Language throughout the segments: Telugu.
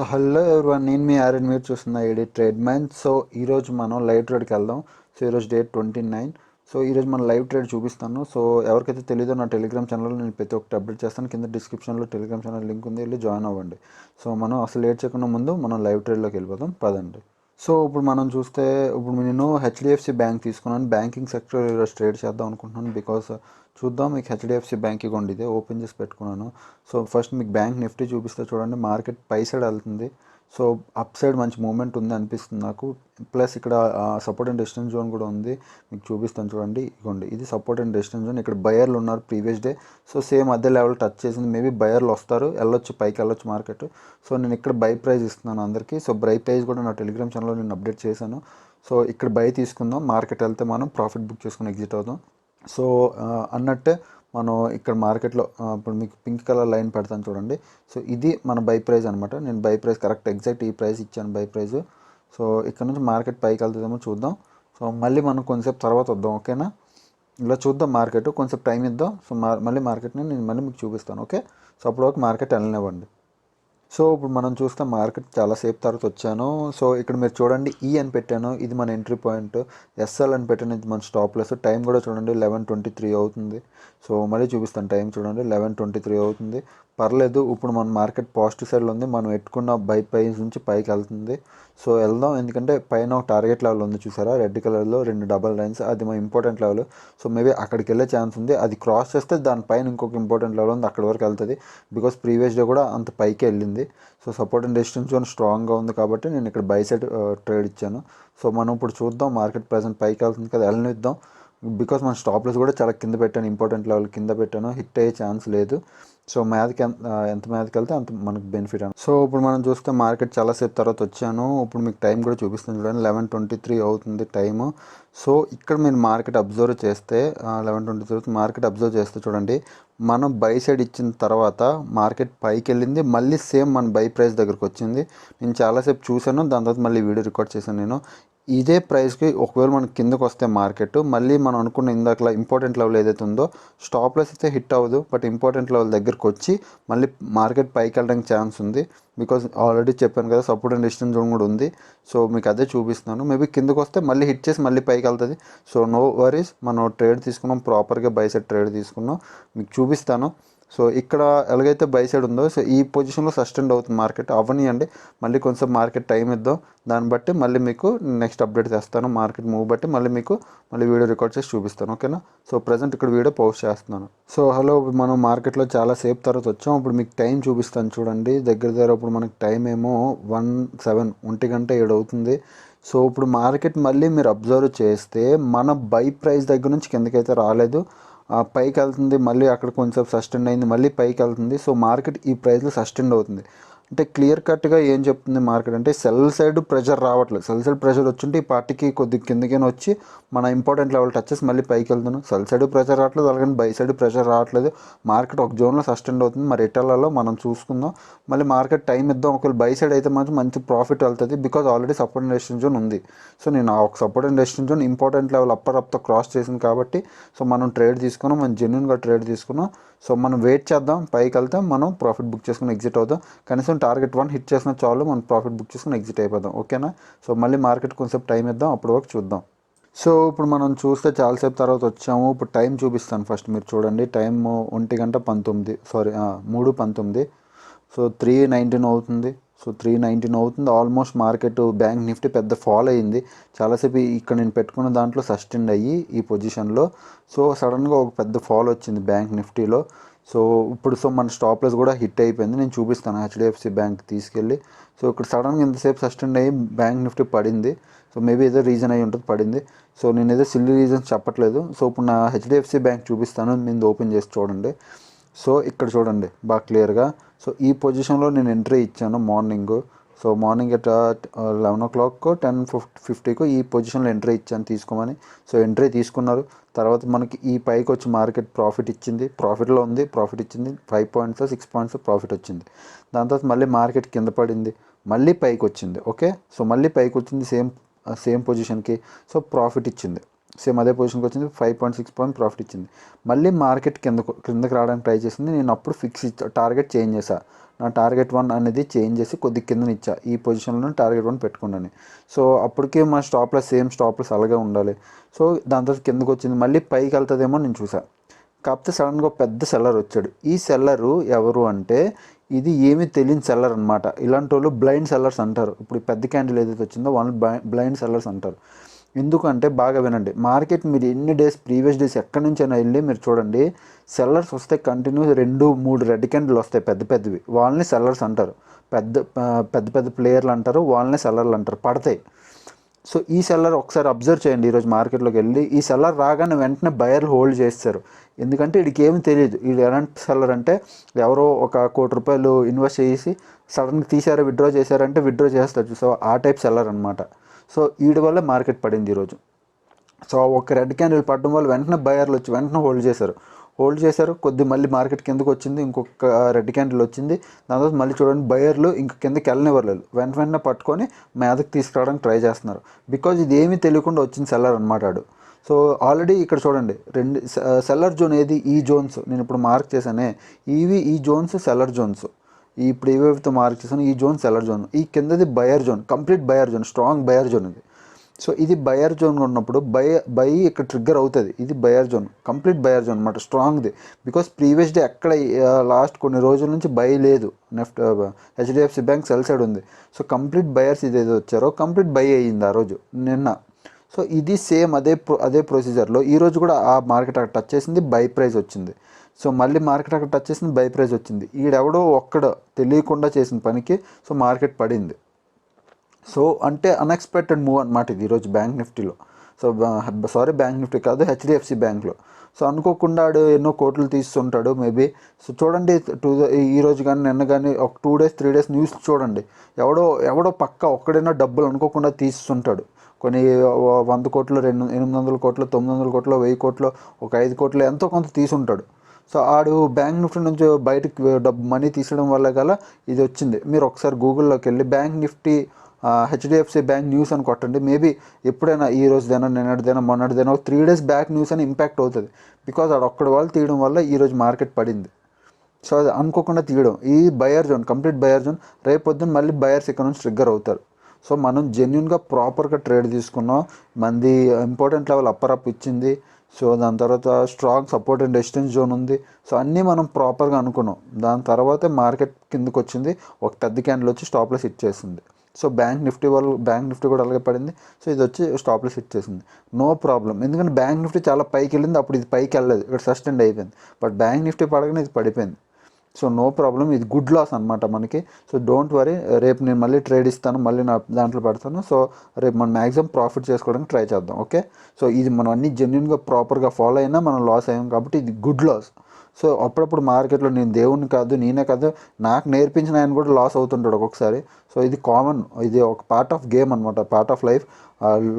హలో ఎవరివన్, నేను మీ ఆర్ఎన్ మీరు చూస్తున్న ఏడి ట్రేడ్ మ్యాన్. ఈరోజు మనం లైవ్ ట్రేడ్కి వెళ్దాం. ఈరోజు డేట్ 29. ఈరోజు మనం లైవ్ ట్రేడ్ చూపిస్తాను. ఎవరికైతే తెలీదో నా టెలిగ్రామ్ ఛానల్లో నేను ప్రతి ఒక్కటి అప్డేట్ చేస్తాను. కింద డిస్క్రిప్షన్లో టెలిగ్రామ్ ఛానల్ లింక్ ఉంది, వెళ్ళి జాయిన్ అవ్వండి. మనం అసలు లేట్ చేయకుండా ముందు మనం లైవ్ ట్రేడ్లోకి వెళ్ళిపోదాం పదండి. ఇప్పుడు మనం చూస్తే, ఇప్పుడు నేను హెచ్డిఎఫ్సి బ్యాంక్ తీసుకున్నాను. బ్యాంకింగ్ సెక్టర్ ఈరోజు ట్రేడ్ చేద్దాం అనుకుంటున్నాను. బికాస్ చూద్దాం, మీకు హెచ్డిఎఫ్సి బ్యాంక్ ఇవ్వండి, ఇదే ఓపెన్ చేసి పెట్టుకున్నాను. ఫస్ట్ మీకు బ్యాంక్ నిఫ్టీ చూపిస్తే చూడండి, మార్కెట్ పై సైడ్ వెళ్తుంది. అప్ సైడ్ మంచి మూమెంట్ ఉంది అనిపిస్తుంది నాకు. ప్లస్ ఇక్కడ సపోర్ట్ అండ్ రెసిస్టెన్స్ జోన్ కూడా ఉంది, మీకు చూపిస్తాను చూడండి. ఇవ్వండి, ఇది సపోర్ట్ అండ్ రెసిస్టెన్స్ జోన్. ఇక్కడ బయర్లు ఉన్నారు ప్రీవియస్ డే. సేమ్ అదే లెవెల్ టచ్ చేసింది. మేబీ బయర్లు వస్తారు, వెళ్ళొచ్చు, పైకి వెళ్ళొచ్చు మార్కెట్. నేను ఇక్కడ బై ప్రైస్ ఇస్తున్నాను అందరికీ. బై ప్రైస్ కూడా నా టెలిగ్రామ్ ఛానల్లో నేను అప్డేట్ చేశాను. ఇక్కడ బై తీసుకుందాం, మార్కెట్ వెళ్తే మనం ప్రాఫిట్ బుక్ చేసుకుని ఎగ్జిట్ అవుదాం. అన్నట్టే మనం ఇక్కడ మార్కెట్లో ఇప్పుడు మీకు పింక్ కలర్ లైన్ పెడతాను చూడండి. ఇది మన బై ప్రైస్ అనమాట. నేను బై ప్రైస్ కరెక్ట్ ఎగ్జాక్ట్ ఈ ప్రైస్ ఇచ్చాను బై ప్రైస్. ఇక్కడ నుంచి మార్కెట్ పైకి వెళ్తుందేమో చూద్దాం. మళ్ళీ మనం కొంచెంసేపు తర్వాత వద్దాం, ఓకేనా? ఇలా చూద్దాం, మార్కెట్ కొంచెం టైం ఇద్దాం. మళ్ళీ మార్కెట్ని నేను మళ్ళీ మీకు చూపిస్తాను, ఓకే? అప్పటివరకు మార్కెట్ వెళ్ళనివ్వండి. ఇప్పుడు మనం చూస్తే మార్కెట్ చాలాసేపు తర్వాత వచ్చాను. ఇక్కడ మీరు చూడండి, ఈ అని పెట్టాను, ఇది మన ఎంట్రీ పాయింట్. ఎస్ఎల్ అని పెట్టాను, ఇది మన స్టాప్ లాస్. టైం కూడా చూడండి 11:23 అవుతుంది. మళ్ళీ చూపిస్తాను, టైం చూడండి 11:23 అవుతుంది. పర్లేదు, ఇప్పుడు మన మార్కెట్ పాజిటివ్ సైడ్లో ఉంది. మనం ఎట్టుకున్న బై ప్రైస్ నుంచి పైకి వెళ్తుంది. వెళ్దాం, ఎందుకంటే పైన ఒక టార్గెట్ లెవెల్ ఉంది చూసారా, రెడ్ కలర్లో 2 డబల్ లైన్స్, అది మా ఇంపార్టెంట్ లెవెల్. మేబీ అక్కడికి వెళ్ళే ఛాన్స్ ఉంది. అది క్రాస్ చేస్తే దానిపైన ఇంకొక ఇంపార్టెంట్ లెవెల్ ఉంది, అక్కడి వరకు వెళ్తుంది. బికాస్ ప్రీవియస్ డే కూడా అంత పైకి వెళ్ళింది. సపోర్ట్ అండ్ రెసిస్టెన్స్ జోన్ స్ట్రాంగ్గా ఉంది కాబట్టి నేను ఇక్కడ బై సైడ్ ట్రేడ్ ఇచ్చాను. మనం ఇప్పుడు చూద్దాం, మార్కెట్ ప్రెజెంట్ పైకి వెళ్తుంది కదా, వెళ్ళనిద్దాం. బికాస్ మన స్టాప్ లాస్ కూడా చాలా కింద పెట్టాను, ఇంపార్టెంట్ లెవెల్ కింద పెట్టాను, హిట్ అయ్యే ఛాన్స్ లేదు. మ్యాథ్కి ఎంత మ్యాథ్కి వెళ్తే అంత మనకు బెనిఫిట్ అని. ఇప్పుడు మనం చూస్తే మార్కెట్ చాలాసేపు తర్వాత వచ్చాను. ఇప్పుడు మీకు టైం కూడా చూపిస్తాను చూడండి, 11:23 అవుతుంది టైము. ఇక్కడ మీరు మార్కెట్ అబ్జర్వ్ చేస్తే 11:23 మార్కెట్ అబ్జర్వ్ చేస్తే చూడండి, మనం బై సైడ్ ఇచ్చిన తర్వాత మార్కెట్ పైకి వెళ్ళింది, మళ్ళీ సేమ్ మన బై ప్రైస్ దగ్గరకు వచ్చింది. నేను చాలాసేపు చూశాను, దాని తర్వాత మళ్ళీ వీడియో రికార్డ్ చేశాను నేను. ఇదే ప్రైస్కి ఒకవేళ మనకి కిందకు వస్తే మార్కెట్ మళ్ళీ మనం అనుకున్న ఇందాకలా ఇంపార్టెంట్ లెవెల్ ఏదైతే ఉందో, స్టాప్ లాస్ అయితే హిట్ అవ్వదు, బట్ ఇంపార్టెంట్ లెవెల్ దగ్గరకు వచ్చి మళ్ళీ మార్కెట్ పైకి వెళ్ళడానికి ఛాన్స్ ఉంది. బికాజ్ ఆల్రెడీ చెప్పాను కదా, సపోర్ట్ అండ్ రెసిస్టెన్స్ జోన్ కూడా ఉంది. మీకు అదే చూపిస్తున్నాను. మేబీ కిందకు వస్తే మళ్ళీ హిట్ చేసి మళ్ళీ పైకి వెళ్తుంది. నో వరీస్, మనం ట్రేడ్ తీసుకున్నాం, ప్రాపర్గా బై సైడ్ ట్రేడ్ తీసుకున్నాం, మీకు చూపిస్తాను. ఇక్కడ ఎలాగైతే బై సైడ్ ఉందో, ఈ పొజిషన్లో సస్టెండ్ అవుతుంది మార్కెట్, అవ్వనియండి. మళ్ళీ కొంచెం మార్కెట్ టైం ఇద్దాం, దాన్ని బట్టి మళ్ళీ మీకు నెక్స్ట్ అప్డేట్ చేస్తాను. మార్కెట్ మూవ్ బట్టి మళ్ళీ మీకు మళ్ళీ వీడియో రికార్డ్ చేసి చూపిస్తాను, ఓకేనా? ప్రజెంట్ ఇక్కడ వీడియో పోస్ట్ చేస్తున్నాను. హలో, మనం మార్కెట్లో చాలా సేపు తర్వాత వచ్చాం. ఇప్పుడు మీకు టైం చూపిస్తాను చూడండి, దగ్గర ఇప్పుడు మనకి టైం ఏమో 1:07 1:07 అవుతుంది. ఇప్పుడు మార్కెట్ మళ్ళీ మీరు అబ్జర్వ్ చేస్తే మన బై ప్రైస్ దగ్గర నుంచి కిందకైతే రాలేదు, పైకి వెళ్తుంది, మళ్ళీ అక్కడ కొంచెం సస్టెండ్ అయింది, మళ్ళీ పైకి వెళ్తుంది. మార్కెట్ ఈ ప్రైస్లో సస్టెండ్ అవుతుంది. అంటే క్లియర్ కట్గా ఏం చెప్తుంది మార్కెట్ అంటే, సెల్ సైడ్ ప్రెషర్ రావట్లేదు. సెల్ సైడ్ ప్రెషర్ వచ్చుంటే ఈ పార్టీకి కొద్దిగా కిందకైనా వచ్చి మన ఇంపార్టెంట్ లెవెల్ టచ్ చేసి మళ్ళీ పైకి వెళ్తున్నాం. సెల్ సైడ్ ప్రెషర్ రావట్లేదు, అలాగే బై సైడ్ ప్రెషర్ రావట్లేదు. మార్కెట్ ఒక జోన్లో సస్టెండ్ అవుతుంది. మరి ఎటెల్లాలో మనం చూసుకుందాం. మళ్ళీ మార్కెట్ టైం ఇద్దాం. ఒకవేళ బై సైడ్ అయితే మాత్రం మంచి ప్రాఫిట్ వెళ్తుంది, because already support and resistance zone ఉంది. నేను ఆ ఒక support and resistance zone important level అప్తో క్రాస్ చేసింది కాబట్టి మనం ట్రేడ్ తీసుకున్నాం, మనం జెన్యున్గా ట్రేడ్ తీసుకున్నాం. మనం వెయిట్ చేద్దాం, పైకి వెళ్తే మనం ప్రాఫిట్ బుక్ చేసుకుని ఎగ్జిట్ అవుదాం. కనీసం టార్గెట్ 1 హిట్ చేసిన చాలు, మనం ప్రాఫిట్ బుక్ చేసుకుని ఎగ్జిట్ అయిపోదాం, ఓకేనా? మళ్ళీ మార్కెట్ కొంచెం టైం ఇద్దాం, అప్పటి వరకు చూద్దాం. ఇప్పుడు మనం చూస్తే చాలాసేపు తర్వాత వచ్చాము. ఇప్పుడు టైం చూపిస్తాను ఫస్ట్, మీరు చూడండి. Time 1:19, sorry 3:19. 3:19 అవుతుంది. 3:19 అవుతుంది. ఆల్మోస్ట్ మార్కెట్ బ్యాంక్ నిఫ్టీ పెద్ద ఫాల్ అయ్యింది. చాలాసేపు ఇక్కడ నేను పెట్టుకున్న దాంట్లో సస్టెండ్ అయ్యి ఈ పొజిషన్లో సడన్గా ఒక పెద్ద ఫాల్ వచ్చింది బ్యాంక్ నిఫ్టీలో. ఇప్పుడు మన స్టాప్ లాస్ కూడా హిట్ అయిపోయింది. నేను చూపిస్తాను హెచ్డిఎఫ్సి బ్యాంక్ తీసుకెళ్ళి. ఇక్కడ సడన్గా ఇంతసేపు సస్టెండ్ అయ్యి బ్యాంక్ నిఫ్టీ పడింది. మేబీ ఏదో రీజన్ అయ్యి ఉంటుంది పడింది. నేను ఏదో సిల్లీ రీజన్స్ చెప్పట్లేదు. ఇప్పుడు నా హెచ్డిఎఫ్సి బ్యాంక్ చూపిస్తాను, మీరు ఓపెన్ చేసి చూడండి. ఇక్కడ చూడండి బాగా క్లియర్గా. ఈ పొజిషన్లో నేను ఎంట్రీ ఇచ్చాను మార్నింగ్. మార్నింగ్ ఎట్ 11 o'clock 10:50 ఈ పొజిషన్లో ఎంట్రీ ఇచ్చాను తీసుకోమని. ఎంట్రీ తీసుకున్నారు. తర్వాత మనకి ఈ పైకి వచ్చి మార్కెట్ ప్రాఫిట్ ఇచ్చింది, ప్రాఫిట్లో ఉంది, ప్రాఫిట్ ఇచ్చింది 5 పాయింట్స్ 6 పాయింట్స్ ప్రాఫిట్ వచ్చింది. దాని తర్వాత మళ్ళీ మార్కెట్ కింద పడింది, మళ్ళీ పైకి వచ్చింది, ఓకే? మళ్ళీ పైకి వచ్చింది సేమ్ పొజిషన్కి. ప్రాఫిట్ ఇచ్చింది, సేమ్ అదే పొజిషన్కి వచ్చింది, 5.6 పాయింట్ ప్రాఫిట్ ఇచ్చింది. మళ్ళీ మార్కెట్ కిందకి రావడానికి ట్రై చేసింది. నేను అప్పుడు ఫిక్స్ టార్గెట్ చేంజ్ చేశాను. నా టార్గెట్ 1 అనేది చేంజ్ చేసి కొద్ది కింద ఇచ్చా, ఈ పొజిషన్లో టార్గెట్ 1 పెట్టుకున్నాను. సో అప్పటికే మా stop loss same stop loss అలాగే ఉండాలి. సో దాని తర్వాత కిందకు వచ్చింది, మళ్ళీ పైకి వెళ్తుందేమో నేను చూసా. కాకపోతే సడన్గా పెద్ద సెల్లర్ వచ్చాడు. ఈ సెల్లరు ఎవరు అంటే ఇది ఏమీ తెలియని సెల్లర్ అనమాట. ఇలాంటి వాళ్ళు బ్లైండ్ సెల్లర్స్ అంటారు. ఇప్పుడు పెద్ద క్యాండిల్ ఏదైతే వచ్చిందో వాళ్ళు బ్లైండ్ సెల్లర్స్ అంటారు. ఎందుకంటే బాగా వినండి, మార్కెట్ మీరు ఎన్ని డేస్ ప్రీవియస్ డేస్ ఎక్కడి నుంచైనా వెళ్ళి మీరు చూడండి, సెల్లర్స్ వస్తే కంటిన్యూ 2-3 రెడ్ క్యాండిల్ వస్తాయి పెద్ద పెద్దవి, వాళ్ళని సెల్లర్స్ అంటారు. పెద్ద పెద్ద పెద్ద ప్లేయర్లు అంటారు, వాళ్ళని సెల్లర్లు అంటారు, పడతాయి. సో ఈ సెల్లర్ ఒకసారి అబ్జర్వ్ చేయండి, ఈరోజు మార్కెట్లోకి వెళ్ళి ఈ సెల్లర్ రాగానే వెంటనే బయర్లు హోల్డ్ చేస్తారు. ఎందుకంటే వీడికి ఏమీ తెలియదు. వీడు ఎలాంటి సెల్లర్ అంటే ఎవరో ఒక ₹1,00,00,000 ఇన్వెస్ట్ చేసి సడన్గా తీసారో విత్డ్రా చేశారంటే విత్డ్రా చేస్తారు. సో ఆ టైప్ సెల్లర్ అనమాట. సో వీడి వల్ల మార్కెట్ పడింది ఈరోజు. సో ఒక రెడ్ క్యాండిల్ పడడం వల్ల వెంటనే బయర్లు వచ్చి వెంటనే హోల్డ్ చేశారు. కొద్ది మళ్ళీ మార్కెట్ కిందకు వచ్చింది, ఇంకొక రెడ్ క్యాండిల్ వచ్చింది. దాని తర్వాత మళ్ళీ చూడండి బయర్లు ఇంక కిందకి వెళ్ళనివ్వలేదు, వెంటనే పట్టుకొని మీదకి తీసుకురావడానికి ట్రై చేస్తున్నారు. బికాజ్ ఇది ఏమీ తెలియకుండా వచ్చింది సెల్లర్ అనమాట ఆడు. సో ఆల్రెడీ ఇక్కడ చూడండి రెండు సెల్లర్ జోన్ ఏది, ఈ జోన్స్ నేను ఇప్పుడు మార్క్ చేశానే, ఈ జోన్స్ సెల్లర్ జోన్స్. ఇప్పుడు ఏవేవితో మార్క్ చేశాను ఈ జోన్ సెల్లర్ జోన్, ఈ కిందది buyer zone, complete buyer zone, strong buyer zone ఇది. సో ఇది బయర్ జోన్ ఉన్నప్పుడు బై ఇక్కడ ట్రిగ్గర్ అవుతుంది. ఇది buyer zone, complete buyer zone అనమాట, స్ట్రాంగ్ది. బికాస్ ప్రీవియస్ డే ఎక్కడ లాస్ట్ కొన్ని రోజుల నుంచి బై లేదు, నెఫ్ట్ హెచ్డిఎఫ్సి బ్యాంక్ సెల్ సైడ్ ఉంది. సో కంప్లీట్ బయర్స్ ఇదేదో వచ్చారో కంప్లీట్ బై అయ్యింది ఆ రోజు నిన్న. సో ఇది సేమ్ అదే ప్రొసీజర్లో ఈరోజు కూడా ఆ మార్కెట్ అక్కడ టచ్ చేసింది, బై ప్రైస్ వచ్చింది. సో మళ్ళీ మార్కెట్ అక్కడ టచ్ చేసింది, బై ప్రైస్ వచ్చింది. ఈడెవడో ఒక్కడ తెలియకుండా చేసిన పనికి సో మార్కెట్ పడింది. సో అంటే అన్ఎక్స్పెక్టెడ్ మూవ్ అనమాట ఇది ఈరోజు బ్యాంక్ నిఫ్టీలో. సో బ్యాంక్ నిఫ్టీ కాదు, హెచ్డిఎఫ్సి బ్యాంక్లో. సో అనుకోకుండా ఆడు ఎన్నో కోట్లు తీస్తుంటాడు మేబీ. సో చూడండి ఈరోజు కానీ నిన్న కానీ ఒక 2 days 3 days న్యూస్ చూడండి, ఎవడో పక్క ఒక్కడైనా డబ్బులు అనుకోకుండా తీస్తుంటాడు. కొన్ని 100 కోట్లు, 800 కోట్లు, 900 కోట్లు, 1000 కోట్లు, ఒక 5 కోట్లు ఎంతో కొంత తీసుంటాడు. సో ఆడు బ్యాంక్ నిఫ్టీ నుంచి బయటకు మనీ తీసడం వల్ల గల ఇది వచ్చింది. మీరు ఒకసారి గూగుల్లోకి వెళ్ళి bank Nifty HDFC bank news అని కొట్టండి. మేబీ ఎప్పుడైనా ఈ రోజుదైనా నిన్నటిదైనా మొన్నటిదైనా 3 days బ్యాక్ న్యూస్ అని ఇంపాక్ట్ అవుతుంది. బికాజ్ ఆడు ఒక్కడి వాళ్ళు తీయడం వల్ల ఈరోజు మార్కెట్ పడింది. సో అది అనుకోకుండా తీయడం, ఈ buyer zone, complete buyer zone. రేపు పొద్దున్న మళ్ళీ బయర్స్ ఇక్కడ నుంచి ట్రిగ్గర్ అవుతారు. సో మనం జెన్యున్గా ప్రాపర్గా ట్రేడ్ తీసుకున్నాం. మంది ఇంపార్టెంట్ లెవెల్ అప్పర్ అప్ ఇచ్చింది. సో దాని తర్వాత strong support and resistance zone ఉంది. సో అన్నీ మనం ప్రాపర్గా అనుకున్నాం. దాని తర్వాతే మార్కెట్ కిందకు వచ్చింది, ఒక పెద్ద క్యాండిల్ వచ్చి స్టాప్ లాస్ హిట్ చేసింది. సో బ్యాంక్ నిఫ్టీ కూడా అలాగే పడింది. సో ఇది వచ్చి స్టాప్ లాస్ హిట్ చేసింది, నో ప్రాబ్లం. ఎందుకంటే బ్యాంక్ నిఫ్టీ చాలా పైకి వెళ్ళింది, అప్పుడు ఇది పైకి వెళ్ళలేదు, ఇక్కడ సస్టెండ్ అయిపోయింది. బట్ బ్యాంక్ నిఫ్టీ పడగానే ఇది పడిపోయింది. సో నో ప్రాబ్లం, ఇది గుడ్ లాస్ అనమాట మనకి. సో డోంట్ వరీ, రేపు నేను మళ్ళీ ట్రేడ్ ఇస్తాను, మళ్ళీ నా దాంట్లో పెడతాను. సో రేపు మనం మ్యాక్సిమం ప్రాఫిట్ చేసుకోవడానికి ట్రై చేద్దాం. ఓకే, సో ఇది మనం అన్ని జెన్యున్గా ప్రాపర్గా ఫాలో అయినా మనం లాస్ అయ్యాం కాబట్టి ఇది గుడ్ లాస్. సో అప్పుడప్పుడు మార్కెట్లో నేను దేవుణ్ణి కాదు, నేనే కాదు, నాకు నేర్పించిన ఆయన కూడా లాస్ అవుతుంటాడు ఒక్కొక్కసారి. సో ఇది కామన్, ఇది ఒక పార్ట్ ఆఫ్ గేమ్ అనమాట, పార్ట్ ఆఫ్ లైఫ్.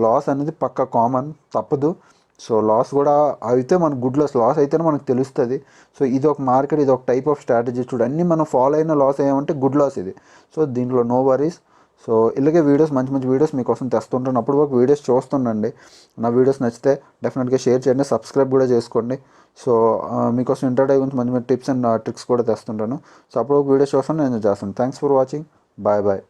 లాస్ అనేది పక్క కామన్, తప్పదు. సో లాస్ కూడా అయితే మనకు గుడ్ లాస్ అయితేనే మనకు తెలుస్తుంది. సో ఇది ఒక మార్కెట్, ఇది ఒక టైప్ ఆఫ్ స్ట్రాటజీ. చూడు అన్నీ మనం ఫాలో అయిన లాస్ అయ్యామంటే గుడ్ లాస్ ఇది. సో దీంట్లో నో వరీస్. సో ఇలాగే వీడియోస్, మంచి మంచి వీడియోస్ మీకోసం తెస్తుంటాను. అప్పుడు ఒక వీడియోస్ చూస్తుండండి. నా వీడియోస్ నచ్చితే డెఫినెట్గా షేర్ చేయండి, సబ్స్క్రైబ్ కూడా చేసుకోండి. సో మీకోసం ఇంట్రాడే గురించి మంచి మంచి టిప్స్ అండ్ ట్రిక్స్ కూడా తెస్తుంటాను. సో అప్పుడు ఒక వీడియోస్ చూస్తాను, నేను చేస్తాను. Thanks for watching, bye bye.